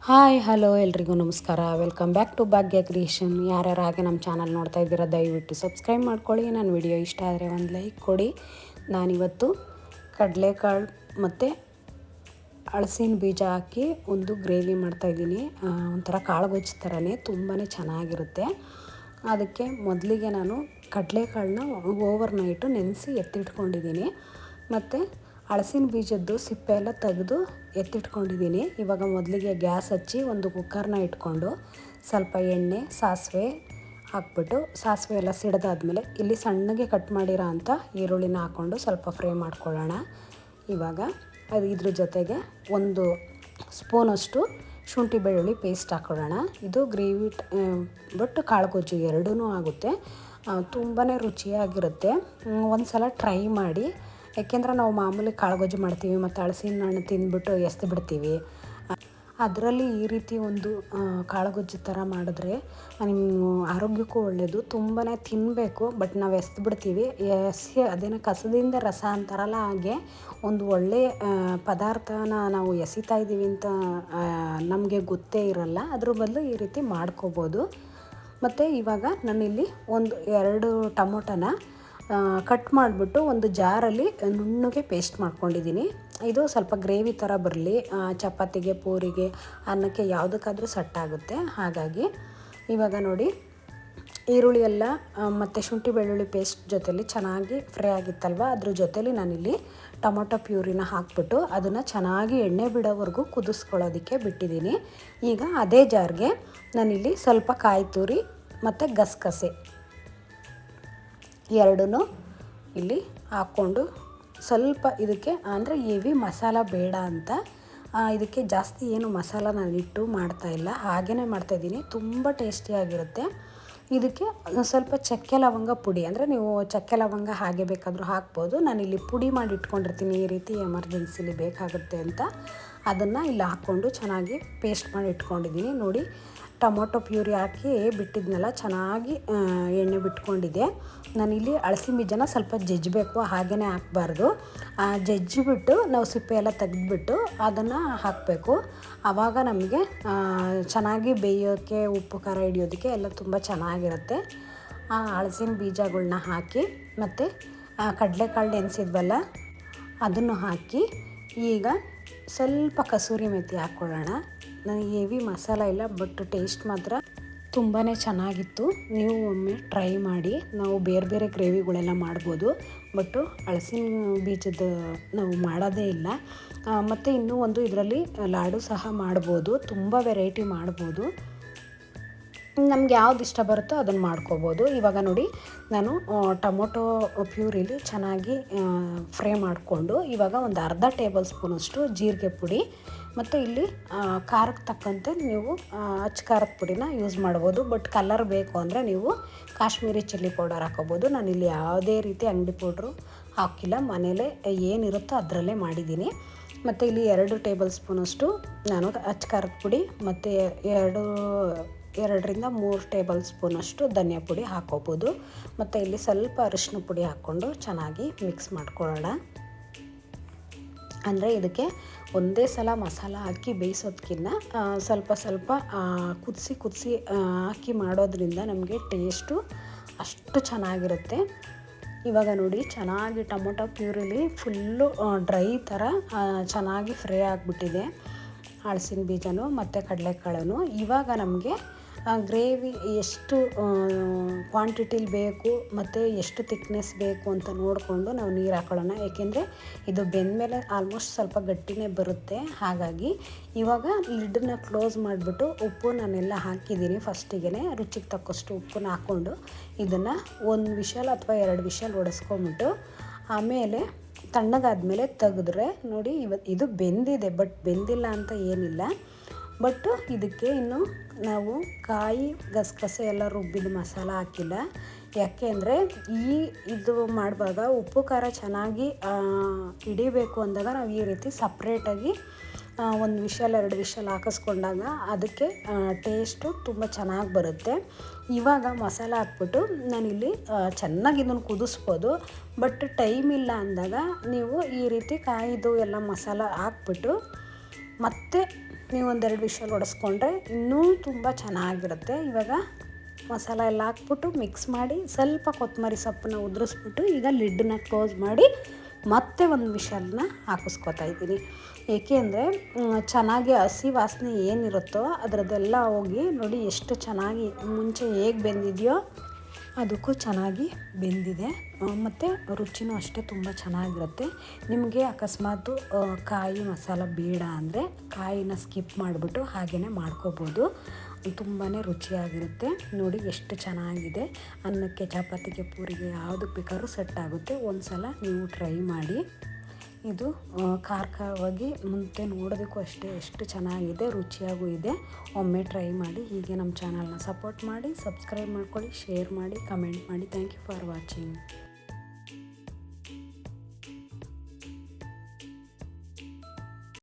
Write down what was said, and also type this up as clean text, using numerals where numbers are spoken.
Hi hello ಎಲ್ರಿಗೂ ನಮಸ್ಕಾರ. Welcome back to Bhagya creation. ಯಾರ್ಯಾರು ಹಾಗೆ ನಮ್ಮ ಚಾನಲ್ ನೋಡ್ತಾ ಇದ್ದೀರಾ ದಯವಿಟ್ಟು ಸಬ್ಸ್ಕ್ರೈಬ್ ಮಾಡ್ಕೊಳ್ಳಿ. ನನ್ನ ವಿಡಿಯೋ ಇಷ್ಟ ಆದರೆ ಒಂದು ಲೈಕ್ ಕೊಡಿ. ನಾನಿವತ್ತು ಕಡಲೆಕಾಳು ಮತ್ತು ಹಲಸಿನ ಬೀಜ ಹಾಕಿ ಒಂದು ಗ್ರೇವಿ ಮಾಡ್ತಾಯಿದ್ದೀನಿ. ಒಂಥರ ಕಾಳುಗೊಜ್ಜು ಥರನೇ ತುಂಬಾ ಚೆನ್ನಾಗಿರುತ್ತೆ. ಅದಕ್ಕೆ ಮೊದಲಿಗೆ ನಾನು ಕಡಲೆಕಾಳನ್ನ ಓವರ್ ನೈಟು ನೆನೆಸಿ ಎತ್ತಿಟ್ಕೊಂಡಿದ್ದೀನಿ. ಮತ್ತು ಹಲಸಿನ ಬೀಜದ್ದು ಸಿಪ್ಪೆ ಎಲ್ಲ ತೆಗೆದು ಎತ್ತಿಟ್ಕೊಂಡಿದ್ದೀನಿ. ಇವಾಗ ಮೊದಲಿಗೆ ಗ್ಯಾಸ್ ಹಚ್ಚಿ ಒಂದು ಕುಕ್ಕರ್ನ ಇಟ್ಕೊಂಡು ಸ್ವಲ್ಪ ಎಣ್ಣೆ ಸಾಸಿವೆ ಹಾಕ್ಬಿಟ್ಟು ಸಾಸಿವೆ ಎಲ್ಲ ಸಿಡ್ದಾದ್ಮೇಲೆ ಇಲ್ಲಿ ಸಣ್ಣಗೆ ಕಟ್ ಮಾಡಿರೋ ಅಂಥ ಈರುಳ್ಳಿನ ಹಾಕ್ಕೊಂಡು ಸ್ವಲ್ಪ ಫ್ರೈ ಮಾಡ್ಕೊಳ್ಳೋಣ. ಇವಾಗ ಇದ್ರ ಜೊತೆಗೆ ಒಂದು ಸ್ಪೂನಷ್ಟು ಶುಂಠಿ ಬೆಳ್ಳುಳ್ಳಿ ಪೇಸ್ಟ್ ಹಾಕ್ಕೊಳ್ಳೋಣ. ಇದು ಗ್ರೇವಿ ಬಟ್ ಕಾಳುಗೊಜ್ಜು ಎರಡೂ ಆಗುತ್ತೆ. ತುಂಬಾ ರುಚಿಯಾಗಿರುತ್ತೆ. ಒಂದು ಸಲ ಟ್ರೈ ಮಾಡಿ. ಯಾಕೆಂದರೆ ನಾವು ಮಾಮೂಲಿ ಕಾಳುಗೊಜ್ಜು ಮಾಡ್ತೀವಿ ಮತ್ತು ಹಲಸಿನ ಹಣ್ಣು ತಿಂದ್ಬಿಟ್ಟು ಎಸ್ದು ಬಿಡ್ತೀವಿ. ಅದರಲ್ಲಿ ಈ ರೀತಿ ಒಂದು ಕಾಳುಗೊಜ್ಜು ಥರ ಮಾಡಿದ್ರೆ ನಿಮ್ಮ ಆರೋಗ್ಯಕ್ಕೂ ಒಳ್ಳೆಯದು. ತುಂಬಾ ತಿನ್ನಬೇಕು, ಬಟ್ ನಾವು ಎಸ್ದು ಬಿಡ್ತೀವಿ. ಅದೇನೋ ಕಸದಿಂದ ರಸ ಅಂತಾರಲ್ಲ, ಹಾಗೆ ಒಂದು ಒಳ್ಳೆಯ ಪದಾರ್ಥನ ನಾವು ಎಸಿತಾ ಇದ್ದೀವಿ ಅಂತ ನಮಗೆ ಗೊತ್ತೇ ಇರಲ್ಲ. ಅದ್ರ ಬದಲು ಈ ರೀತಿ ಮಾಡ್ಕೋಬೋದು. ಮತ್ತು ಇವಾಗ ನಾನಿಲ್ಲಿ ಒಂದು 2 ಟೊಮೊಟೊನ ಕಟ್ ಮಾಡಿಬಿಟ್ಟು ಒಂದು ಜಾರಲ್ಲಿ ನುಣ್ಣಗೆ ಪೇಸ್ಟ್ ಮಾಡ್ಕೊಂಡಿದ್ದೀನಿ. ಇದು ಸ್ವಲ್ಪ ಗ್ರೇವಿ ಥರ ಬರಲಿ, ಚಪಾತಿಗೆ, ಪೂರಿಗೆ, ಅನ್ನಕ್ಕೆ ಯಾವುದಕ್ಕಾದರೂ ಸೆಟ್ ಆಗುತ್ತೆ. ಹಾಗಾಗಿ ಇವಾಗ ನೋಡಿ, ಈರುಳ್ಳಿ ಎಲ್ಲ ಮತ್ತು ಶುಂಠಿ ಬೆಳ್ಳುಳ್ಳಿ ಪೇಸ್ಟ್ ಜೊತೆಲಿ ಚೆನ್ನಾಗಿ ಫ್ರೈ ಆಗಿತ್ತಲ್ವ, ಅದ್ರ ಜೊತೆಲಿ ನಾನಿಲ್ಲಿ ಟೊಮೊಟೊ ಪ್ಯೂರಿನ ಹಾಕ್ಬಿಟ್ಟು ಅದನ್ನು ಚೆನ್ನಾಗಿ ಎಣ್ಣೆ ಬಿಡೋವರೆಗೂ ಕುದಿಸ್ಕೊಳ್ಳೋದಕ್ಕೆ ಬಿಟ್ಟಿದ್ದೀನಿ. ಈಗ ಅದೇ ಜಾರ್ಗೆ ನಾನಿಲ್ಲಿ ಸ್ವಲ್ಪ ಕಾಯಿ ತುರಿ ಮತ್ತು ಗಸಗಸೆ ಎರಡೂ ಇಲ್ಲಿ ಹಾಕ್ಕೊಂಡು ಸ್ವಲ್ಪ ಇದಕ್ಕೆ, ಅಂದರೆ ಹೆವಿ ಮಸಾಲ ಬೇಡ ಅಂತ ಇದಕ್ಕೆ ಜಾಸ್ತಿ ಏನು ಮಸಾಲ ನಾನಿಟ್ಟು ಮಾಡ್ತಾಯಿಲ್ಲ, ಹಾಗೇ ಮಾಡ್ತಾಯಿದ್ದೀನಿ. ತುಂಬ ಟೇಸ್ಟಿಯಾಗಿರುತ್ತೆ. ಇದಕ್ಕೆ ಸ್ವಲ್ಪ ಚಕ್ಕೆ ಲವಂಗ ಪುಡಿ, ಅಂದರೆ ನೀವು ಚಕ್ಕೆ ಲವಂಗ ಹಾಗೆ ಬೇಕಾದರೂ ಹಾಕ್ಬೋದು. ನಾನಿಲ್ಲಿ ಪುಡಿ ಮಾಡಿ ಇಟ್ಕೊಂಡಿರ್ತೀನಿ, ಈ ರೀತಿ ಎಮರ್ಜೆನ್ಸಿಲಿ ಬೇಕಾಗುತ್ತೆ ಅಂತ. ಅದನ್ನು ಇಲ್ಲಿ ಹಾಕ್ಕೊಂಡು ಚೆನ್ನಾಗಿ ಪೇಸ್ಟ್ ಮಾಡಿ ಇಟ್ಕೊಂಡಿದ್ದೀನಿ. ನೋಡಿ, ಟೊಮೊಟೊ ಪ್ಯೂರಿ ಹಾಕಿ ಬಿಟ್ಟಿದ್ನೆಲ್ಲ ಚೆನ್ನಾಗಿ ಎಣ್ಣೆ ಬಿಟ್ಕೊಂಡಿದೆ. ನಾನಿಲ್ಲಿ ಹಲಸಿನ ಬೀಜನ ಸ್ವಲ್ಪ ಜಜ್ಜಬೇಕು, ಹಾಗೇ ಹಾಕಬಾರ್ದು. ಜಜ್ಜಿಬಿಟ್ಟು ನಾವು ಸಿಪ್ಪೆ ಎಲ್ಲ ತೆಗೆದ್ಬಿಟ್ಟು ಅದನ್ನು ಹಾಕಬೇಕು. ಆವಾಗ ನಮಗೆ ಚೆನ್ನಾಗಿ ಬೇಯೋಕ್ಕೆ, ಉಪ್ಪು ಖಾರ ಹಿಡಿಯೋದಕ್ಕೆ ಎಲ್ಲ ತುಂಬ ಚೆನ್ನಾಗಿರುತ್ತೆ. ಆ ಹಲಸಿನ ಬೀಜಗಳನ್ನ ಹಾಕಿ ಮತ್ತು ಕಡಲೆಕಾಳು ನೆನೆಸಿದ್ವಲ್ಲ ಅದನ್ನು ಹಾಕಿ ಈಗ ಸ್ವಲ್ಪ ಕಸೂರಿ ಮೆಥಿ ಹಾಕ್ಕೊಳ್ಳೋಣ. ನನಗೆ ಹೆವಿ ಮಸಾಲ ಇಲ್ಲ, ಬಟ್ ಟೇಸ್ಟ್ ಮಾತ್ರ ತುಂಬಾ ಚೆನ್ನಾಗಿತ್ತು. ನೀವು ಒಮ್ಮೆ ಟ್ರೈ ಮಾಡಿ. ನಾವು ಬೇರೆ ಬೇರೆ ಗ್ರೇವಿಗಳೆಲ್ಲ ಮಾಡ್ಬೋದು, ಬಟ್ಟು ಹಲಸಿನ ಬೀಜದ ನಾವು ಮಾಡೋದೇ ಇಲ್ಲ. ಮತ್ತು ಇನ್ನೂ ಒಂದು ಇದರಲ್ಲಿ ಲಾಡು ಸಹ ಮಾಡ್ಬೋದು, ತುಂಬ ವೆರೈಟಿ ಮಾಡ್ಬೋದು. ನಮ್ಗೆ ಯಾವ್ದು ಇಷ್ಟ ಬರುತ್ತೋ ಅದನ್ನು ಮಾಡ್ಕೋಬೋದು. ಇವಾಗ ನೋಡಿ, ನಾನು ಟೊಮೊಟೊ ಪ್ಯೂರಿಲಿ ಚೆನ್ನಾಗಿ ಫ್ರೈ ಮಾಡಿಕೊಂಡು ಇವಾಗ ಒಂದು ಅರ್ಧ ಟೇಬಲ್ ಸ್ಪೂನಷ್ಟು ಜೀರಿಗೆ ಪುಡಿ ಮತ್ತು ಇಲ್ಲಿ ಖಾರಕ್ಕೆ ತಕ್ಕಂತೆ ನೀವು ಅಚ್ಚ ಖಾರದ ಪುಡಿನ ಯೂಸ್ ಮಾಡ್ಬೋದು. ಬಟ್ ಕಲರ್ ಬೇಕು ಅಂದರೆ ನೀವು ಕಾಶ್ಮೀರಿ ಚಿಲ್ಲಿ ಪೌಡರ್ ಹಾಕೋಬೋದು. ನಾನಿಲ್ಲಿ ಯಾವುದೇ ರೀತಿ ಅಂಗಡಿ ಪೌಡ್ರು ಹಾಕಿಲ್ಲ, ಮನೇಲೇ ಏನಿರುತ್ತೋ ಅದರಲ್ಲೇ ಮಾಡಿದ್ದೀನಿ. ಮತ್ತು ಇಲ್ಲಿ 2 ಟೇಬಲ್ ಸ್ಪೂನಷ್ಟು ನಾನು ಅಚ್ಚ ಖಾರದ ಪುಡಿ ಮತ್ತು 2ರಿಂದ 3 ಟೇಬಲ್ ಸ್ಪೂನಷ್ಟು ಧನಿಯಾ ಪುಡಿ ಹಾಕೋಬೋದು. ಮತ್ತು ಇಲ್ಲಿ ಸ್ವಲ್ಪ ಅರಿಶಿನ ಪುಡಿ ಹಾಕ್ಕೊಂಡು ಚೆನ್ನಾಗಿ ಮಿಕ್ಸ್ ಮಾಡ್ಕೊಳ್ಳೋಣ. ಅಂದರೆ ಇದಕ್ಕೆ ಒಂದೇ ಸಲ ಮಸಾಲ ಹಾಕಿ ಬೇಯಿಸೋದಕ್ಕಿಂತ ಸ್ವಲ್ಪ ಸ್ವಲ್ಪ ಕುದಿಸಿ ಹಾಕಿ ಮಾಡೋದ್ರಿಂದ ನಮಗೆ ಟೇಸ್ಟು ಅಷ್ಟು ಚೆನ್ನಾಗಿರುತ್ತೆ. ಇವಾಗ ನೋಡಿ, ಚೆನ್ನಾಗಿ ಟೊಮೊಟೊ ಪ್ಯೂರಿಲಿ ಫುಲ್ಲು ಡ್ರೈ ಥರ ಚೆನ್ನಾಗಿ ಫ್ರೈ ಆಗಿಬಿಟ್ಟಿದೆ ಹಲಸಿನ ಬೀಜನೂ ಮತ್ತು ಕಡಲೆಕಾಳನ್ನು. ಇವಾಗ ನಮಗೆ ಗ್ರೇವಿ ಎಷ್ಟು ಕ್ವಾಂಟಿಟಿಲಿ ಬೇಕು ಮತ್ತು ಎಷ್ಟು ತಿಕ್ನೆಸ್ ಬೇಕು ಅಂತ ನೋಡಿಕೊಂಡು ನಾವು ನೀರು ಹಾಕೊಳ್ಳೋಣ. ಏಕೆಂದರೆ ಇದು ಬೆಂದಮೇಲೆ ಆಲ್ಮೋಸ್ಟ್ ಸ್ವಲ್ಪ ಗಟ್ಟಿನೇ ಬರುತ್ತೆ. ಹಾಗಾಗಿ ಇವಾಗ ಲಿಡ್ಡನ್ನ ಕ್ಲೋಸ್ ಮಾಡಿಬಿಟ್ಟು ಉಪ್ಪು ನಾನೆಲ್ಲ ಹಾಕಿದ್ದೀನಿ. ಫಸ್ಟಿಗೆ ರುಚಿಗೆ ತಕ್ಕಷ್ಟು ಉಪ್ಪನ್ನ ಹಾಕ್ಕೊಂಡು ಇದನ್ನು 1 ವಿಷಲ್ ಅಥವಾ 2 ವಿಷಲ್ ಹೊಡೆಸ್ಕೊಂಬಿಟ್ಟು ಆಮೇಲೆ ತಣ್ಣಗಾದ್ಮೇಲೆ ತೆಗೆದ್ರೆ ನೋಡಿ, ಇದು ಬೆಂದಿದೆ, ಬಟ್ ಬೆಂದಿಲ್ಲ ಅಂತ ಏನಿಲ್ಲ. ಬಟ್ ಇದಕ್ಕೆ ಇನ್ನು ನಾವು ಕಾಯಿ ಗಸಗಸೆ ಎಲ್ಲ ರುಬ್ಬಿದ ಮಸಾಲ ಹಾಕಿಲ್ಲ. ಯಾಕೆ ಅಂದರೆ ಇದು ಮಾಡುವಾಗ ಉಪ್ಪು ಖಾರ ಚೆನ್ನಾಗಿ ಹಿಡಿಬೇಕು ಅಂದಾಗ ನಾವು ಈ ರೀತಿ ಸಪ್ರೇಟಾಗಿ 1 ವಿಷಲ್ 2 ವಿಷಲ್ ಹಾಕಿಸ್ಕೊಂಡಾಗ ಅದಕ್ಕೆ ಟೇಸ್ಟು ತುಂಬ ಚೆನ್ನಾಗಿ ಬರುತ್ತೆ. ಇವಾಗ ಮಸಾಲ ಹಾಕ್ಬಿಟ್ಟು ನಾನಿಲ್ಲಿ ಚೆನ್ನಾಗಿ ಇದನ್ನು ಕುದಿಸ್ಬೋದು. ಬಟ್ ಟೈಮ್ ಇಲ್ಲ ಅಂದಾಗ ನೀವು ಈ ರೀತಿ ಕಾಯಿದು ಎಲ್ಲ ಮಸಾಲ ಹಾಕ್ಬಿಟ್ಟು ಮತ್ತೆ ನೀವು ಒಂದೆರಡು ವಿಷಲ್ ಹೊಡೆಸ್ಕೊಂಡ್ರೆ ಇನ್ನೂ ತುಂಬ ಚೆನ್ನಾಗಿರುತ್ತೆ. ಇವಾಗ ಮಸಾಲ ಎಲ್ಲ ಹಾಕ್ಬಿಟ್ಟು ಮಿಕ್ಸ್ ಮಾಡಿ ಸ್ವಲ್ಪ ಕೊತ್ತಂಬರಿ ಸೊಪ್ಪನ್ನ ಉದುರಿಸ್ಬಿಟ್ಟು ಈಗ ಲಿಡ್ಡನ್ನ ಕ್ಲೋಸ್ ಮಾಡಿ ಮತ್ತೆ ಒಂದು ವಿಷಲ್ನ ಹಾಕಿಸ್ಕೊತಾ ಇದ್ದೀನಿ. ಏಕೆ ಅಂದರೆ ಚೆನ್ನಾಗಿ ಹಸಿ ವಾಸನೆ ಏನಿರುತ್ತೋ ಅದರದ್ದೆಲ್ಲ ಹೋಗಿ ನೋಡಿ ಎಷ್ಟು ಚೆನ್ನಾಗಿ ಮುಂಚೆ ಹೇಗೆ ಬೆಂದಿದೆಯೋ ಅದಕ್ಕೂ ಚೆನ್ನಾಗಿ ಬೆಂದಿದೆ ಮತ್ತು ರುಚಿನೂ ಅಷ್ಟೇ ತುಂಬ ಚೆನ್ನಾಗಿರುತ್ತೆ. ನಿಮಗೆ ಅಕಸ್ಮಾತ್ ಕಾಯಿ ಮಸಾಲ ಬೇಡ ಅಂದರೆ ಕಾಯಿನ ಸ್ಕಿಪ್ ಮಾಡಿಬಿಟ್ಟು ಹಾಗೆಯೇ ಮಾಡ್ಕೋಬೋದು. ತುಂಬಾ ರುಚಿಯಾಗಿರುತ್ತೆ. ನೋಡಿ ಎಷ್ಟು ಚೆನ್ನಾಗಿದೆ. ಅನ್ನಕ್ಕೆ, ಚಪಾತಿಗೆ, ಪೂರಿಗೆ ಯಾವುದಕ್ಕೆ ಬೇಕಾದ್ರೂ ಸೆಟ್ ಆಗುತ್ತೆ. ಒಂದು ಸಲ ನೀವು ಟ್ರೈ ಮಾಡಿ. ಇದು ಖಾರವಾಗಿ ಮುಂದೆ ನೋಡೋದಕ್ಕೂ ಅಷ್ಟೇ ಎಷ್ಟು ಚೆನ್ನಾಗಿದೆ, ರುಚಿಯಾಗೂ ಇದೆ. ಒಮ್ಮೆ ಟ್ರೈ ಮಾಡಿ. ಹೀಗೆ ನಮ್ಮ ಚಾನಲ್ನ ಸಪೋರ್ಟ್ ಮಾಡಿ, ಸಬ್ಸ್ಕ್ರೈಬ್ ಮಾಡ್ಕೊಳ್ಳಿ, ಶೇರ್ ಮಾಡಿ, ಕಮೆಂಟ್ ಮಾಡಿ. Thank you for watching.